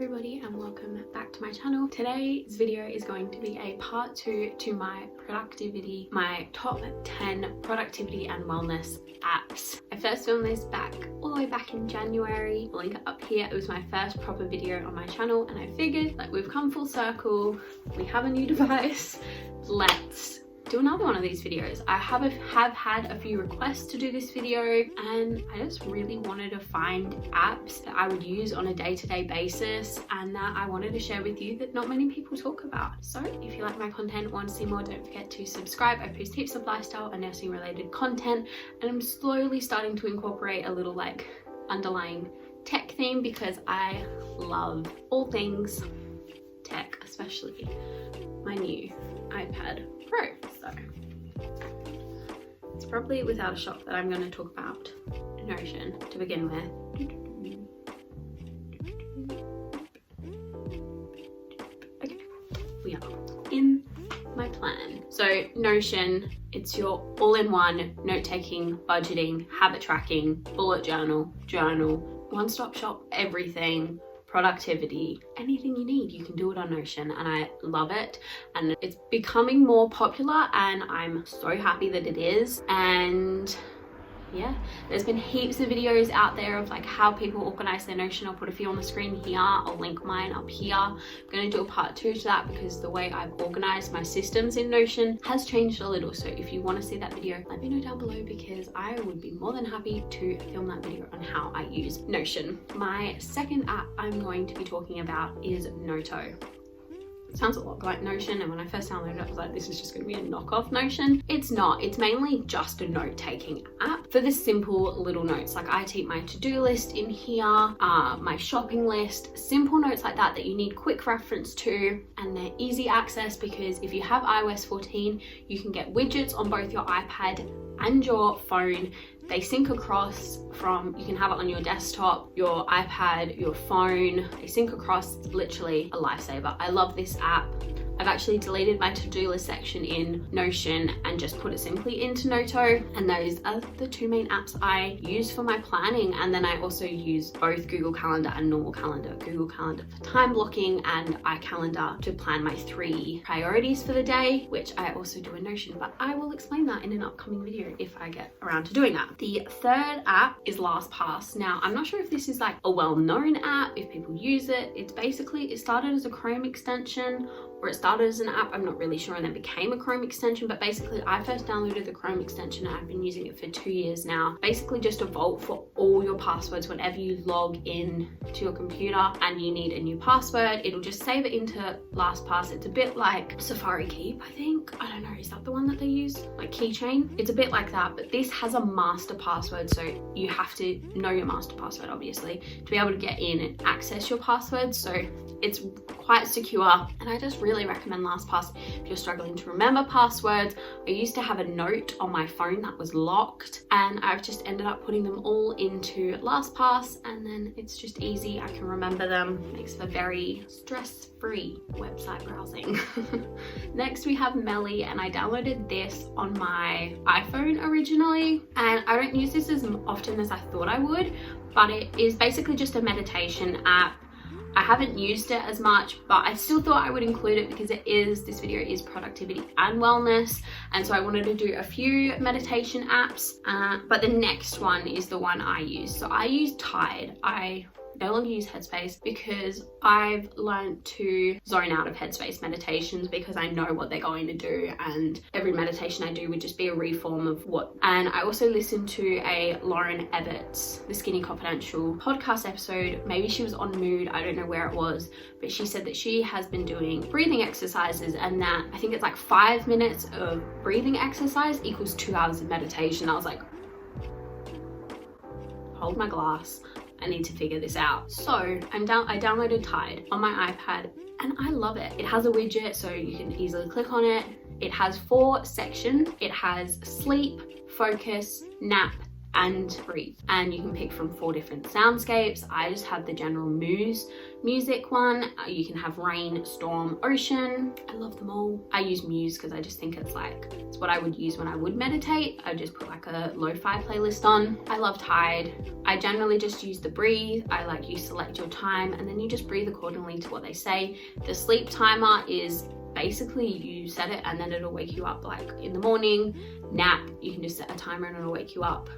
everybody and welcome back to my channel. Today's video is going to be a part 2 to my top 10 productivity and wellness apps. I first filmed this all the way back in January. I'll link it up here. It was my first proper video on my channel and I figured like we've come full circle, we have a new device, let's do another one of these videos. I have had a few requests to do this video and I just really wanted to find apps that I would use on a day-to-day basis and that I wanted to share with you that not many people talk about. So if you like my content and want to see more, don't forget to subscribe. I post heaps of lifestyle and nursing related content and I'm slowly starting to incorporate a little like underlying tech theme because I love all things tech, especially my new iPad Pro. So it's probably without a shock that I'm going to talk about Notion to begin with. Okay, we are in my plan. So Notion, it's your all-in-one note-taking, budgeting, habit tracking, bullet journal, one-stop shop, everything. Productivity, anything you need, you can do it on Notion and I love it and it's becoming more popular and I'm so happy that it is. And yeah, there's been heaps of videos out there of like how people organize their Notion. I'll put a few on the screen here, I'll link mine up here. I'm going to do a part 2 to that because the way I've organized my systems in Notion has changed a little. So if you want to see that video, let me know down below because I would be more than happy to film that video on how I use Notion. My second app I'm going to be talking about is Noto. It sounds a lot like Notion and when I first downloaded it I was like, this is just going to be a knockoff Notion. It's not. It's mainly just a note-taking app for the simple little notes. Like I keep my to-do list in here, my shopping list, simple notes like that that you need quick reference to, and they're easy access because if you have iOS 14 you can get widgets on both your iPad and your phone. They sync across from, you can have it on your desktop, your iPad, your phone. They sync across, it's literally a lifesaver. I love this app. I've actually deleted my to-do list section in Notion and just put it simply into Noto. And those are the 2 main apps I use for my planning. And then I also use both Google Calendar and normal calendar. Google Calendar for time blocking and iCalendar to plan my 3 priorities for the day, which I also do in Notion, but I will explain that in an upcoming video if I get around to doing that. The third app is LastPass. Now, I'm not sure if this is like a well-known app, if people use it. It's basically, it started as a Chrome extension or it started as an app, I'm not really sure, and then became a Chrome extension, but basically I first downloaded the Chrome extension and I've been using it for 2 years now. Basically just a vault for all your passwords. Whenever you log in to your computer and you need a new password, it'll just save it into LastPass. It's a bit like Safari Keep, I think. I don't know, is that the one that they use? Like Keychain? It's a bit like that, but this has a master password, so you have to know your master password, obviously, to be able to get in and access your passwords. So it's quite secure and I just really recommend LastPass if you're struggling to remember passwords. I used to have a note on my phone that was locked and I've just ended up putting them all into LastPass and then it's just easy. I can remember them. Makes for very stress-free website browsing. Next we have Melly and I downloaded this on my iPhone originally and I don't use this as often as I thought I would, but it is basically just a meditation app. I haven't used it as much, but I still thought I would include it because this video is productivity and wellness. And so I wanted to do a few meditation apps, but the next one is the one I use. So I use Tide. I no longer use Headspace because I've learned to zone out of Headspace meditations because I know what they're going to do and every meditation I do would just be a reform of what. And I also listened to a Lauren Ebbets, the Skinny Confidential podcast episode. Maybe she was on Mood, I don't know where it was, but she said that she has been doing breathing exercises and that I think it's like 5 minutes of breathing exercise equals 2 hours of meditation. I was like, hold my glass. I need to figure this out. So I downloaded Tide on my iPad and I love it. It has a widget so you can easily click on it. It has 4 sections. It has sleep, focus, nap, and breathe. And you can pick from 4 different soundscapes. I just have the general Muse music one. You can have rain, storm, ocean. I love them all. I use Muse because I just think it's what I would use when I would meditate. I just put like a lo-fi playlist on. I love Tide. I generally just use the breathe. I like you select your time and then you just breathe accordingly to what they say. The sleep timer is basically you set it and then it'll wake you up like in the morning. Nap, you can just set a timer and it'll wake you up.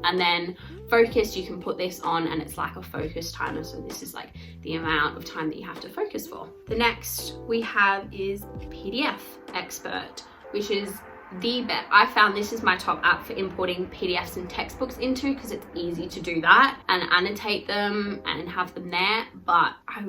And then focus, you can put this on and it's like a focus timer. So this is like the amount of time that you have to focus for. The next we have is PDF Expert, which is the best. I found this is my top app for importing PDFs and textbooks into because it's easy to do that and annotate them and have them there. But I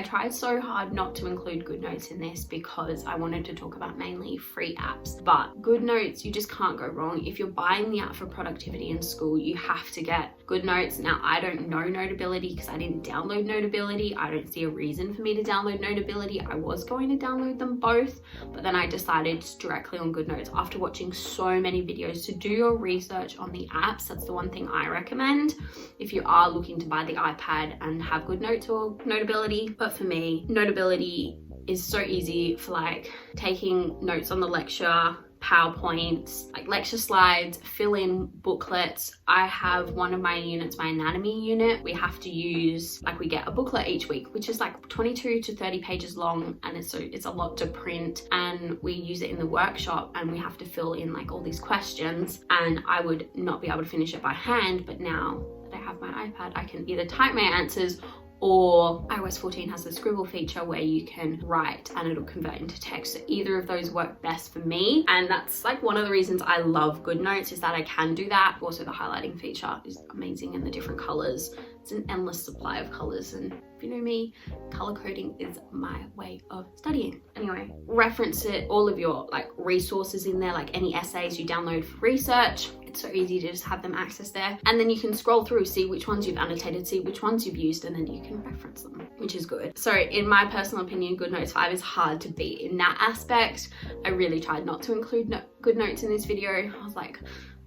tried so hard not to include GoodNotes in this because I wanted to talk about mainly free apps. But GoodNotes, you just can't go wrong. If you're buying the app for productivity in school, you have to get GoodNotes. Now, I don't know Notability because I didn't download Notability. I don't see a reason for me to download Notability. I was going to download them both, but then I decided directly on GoodNotes after watching so many videos to do your research on the apps. That's the one thing I recommend if you are looking to buy the iPad and have GoodNotes or Notability. But for me, Notability is so easy for like taking notes on the lecture, PowerPoints, like lecture slides, fill in booklets. I have one of my units, my anatomy unit, we have to use, like we get a booklet each week, which is like 22 to 30 pages long. And it's a lot to print and we use it in the workshop and we have to fill in like all these questions and I would not be able to finish it by hand. But now that I have my iPad, I can either type my answers or iOS 14 has the scribble feature where you can write and it'll convert into text. So either of those work best for me. And that's like one of the reasons I love GoodNotes is that I can do that. Also the highlighting feature is amazing and the different colors. It's an endless supply of colors and if you know me, color coding is my way of studying. Anyway, reference it, all of your like resources in there, like any essays you download for research. It's so easy to just have them access there. And then you can scroll through, see which ones you've annotated, see which ones you've used, and then you can reference them, which is good. So in my personal opinion, GoodNotes 5 is hard to beat in that aspect. I really tried not to include GoodNotes in this video. I was like,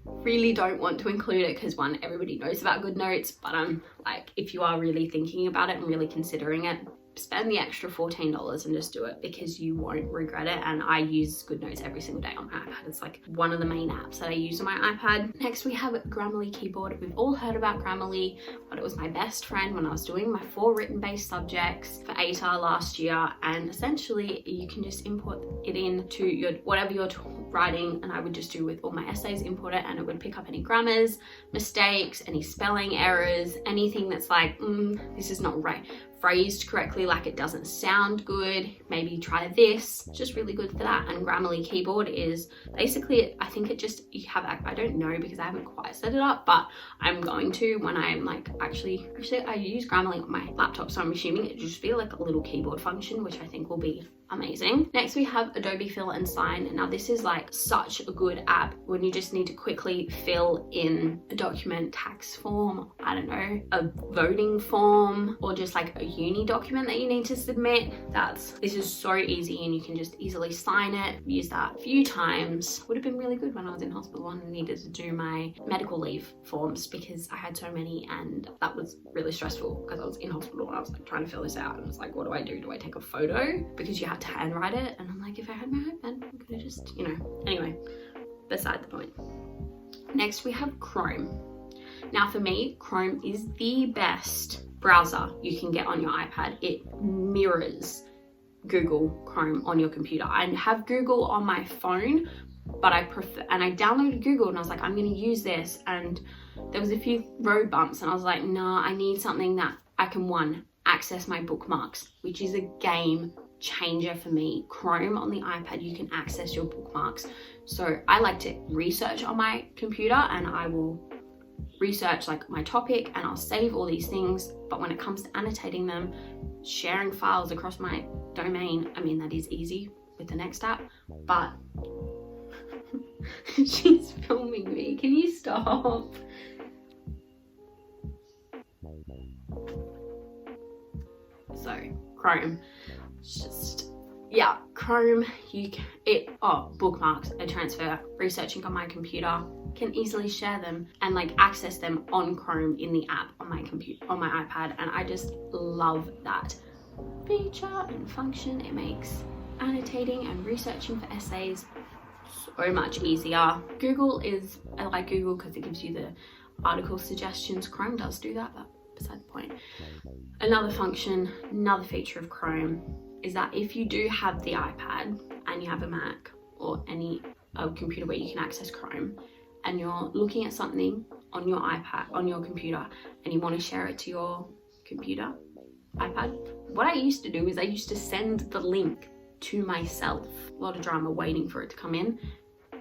really don't want to include it because one, everybody knows about GoodNotes, but I'm like, if you are really thinking about it and really considering it, spend the extra $14 and just do it because you won't regret it. And I use GoodNotes every single day on my iPad. It's like one of the main apps that I use on my iPad. Next we have Grammarly keyboard. We've all heard about Grammarly, but it was my best friend when I was doing my 4 written based subjects for ATAR last year. And essentially you can just import it into your whatever you're writing, and I would just do with all my essays, import it, and it would pick up any grammars, mistakes, any spelling errors, anything that's like, this is not right, phrased correctly, like it doesn't sound good, maybe try this. It's just really good for that. And Grammarly keyboard is basically, I think it just, you have, I don't know because I haven't quite set it up, but I'm going to when I'm like, actually I use Grammarly on my laptop, so I'm assuming it just feel like a little keyboard function, which I think will be amazing. Next we have Adobe Fill and Sign. Now this is like such a good app when you just need to quickly fill in a document, tax form, I don't know, a voting form, or just like a uni document that you need to submit. This is so easy and you can just easily sign it. Use that a few times. Would have been really good when I was in hospital and needed to do my medical leave forms because I had so many and that was really stressful because I was in hospital and I was like trying to fill this out and I was like, what do I do? Do I take a photo? Because you had to handwrite it, and I'm like, if I had my iPad, I could have just, anyway, beside the point. Next we have Chrome. Now for me, Chrome is the best browser you can get on your iPad. It mirrors Google Chrome on your computer. I have Google on my phone, but I prefer, and I downloaded Google and I was like, I'm gonna use this, and there was a few road bumps and I was like, nah, I need something that I can access my bookmarks, which is a game changer for me. Chrome on the iPad, you can access your bookmarks. So I like to research on my computer and I will research like my topic and I'll save all these things. But when it comes to annotating them, sharing files across my domain, I mean, that is easy with the next app, but she's filming me. Can you stop? So Chrome, Chrome, bookmarks, I transfer, researching on my computer, can easily share them and like access them on Chrome in the app on my computer, on my iPad, and I just love that feature and function. It makes annotating and researching for essays so much easier. Google is, I like Google because it gives you the article suggestions. Chrome does do that, but beside the point. Another function, another feature of Chrome is that if you do have the iPad and you have a Mac or a computer where you can access Chrome, and you're looking at something on your iPad, on your computer, and you want to share it to your computer, iPad, what I used to do is I used to send the link to myself. A lot of drama waiting for it to come in.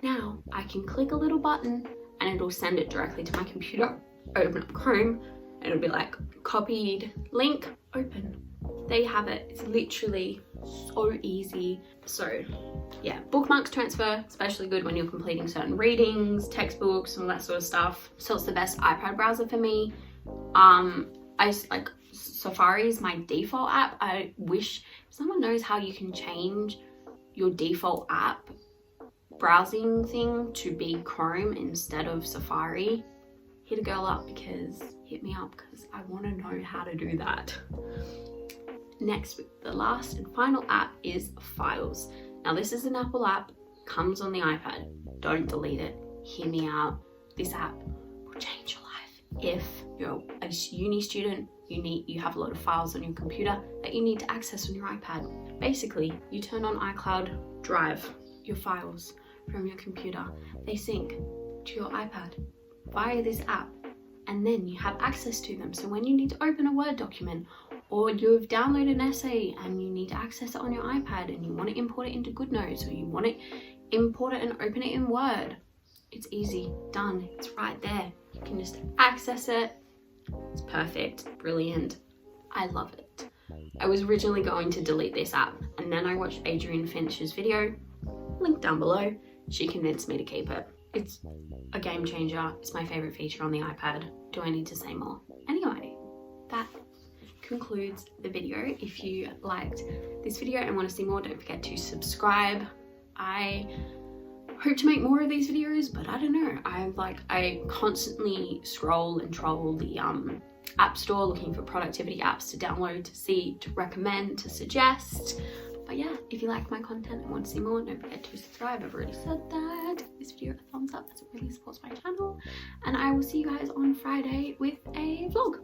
Now I can click a little button and it'll send it directly to my computer, open up Chrome, and it'll be like, copied link, open. There you have it. It's literally so easy. So yeah, bookmarks transfer, especially good when you're completing certain readings, textbooks, and all that sort of stuff. So it's the best iPad browser for me. Safari is my default app. I wish someone knows how you can change your default app browsing thing to be Chrome instead of Safari. Hit me up because I want to know how to do that. Next, the last and final app is Files. Now this is an Apple app, comes on the iPad. Don't delete it. Hear me out. This app will change your life. If you're a uni student, you have a lot of files on your computer that you need to access on your iPad. Basically, you turn on iCloud Drive, your files from your computer. They sync to your iPad via this app, and then you have access to them. So when you need to open a Word document, or you've downloaded an essay and you need to access it on your iPad and you want to import it into GoodNotes, or you want to import it and open it in Word, it's easy, done, it's right there. You can just access it. It's perfect, brilliant. I love it. I was originally going to delete this app, and then I watched Adrienne Finch's video, link down below. She convinced me to keep it. It's a game changer. It's my favorite feature on the iPad. Do I need to say more? Anyway, that concludes the video. If you liked this video and want to see more, don't forget to subscribe. I hope to make more of these videos, but I don't know. I constantly scroll and troll the app store looking for productivity apps to download, to see, to recommend, to suggest. But yeah, if you like my content and want to see more, don't forget to subscribe. I've already said that. Give this video a thumbs up as it really supports my channel. And I will see you guys on Friday with a vlog.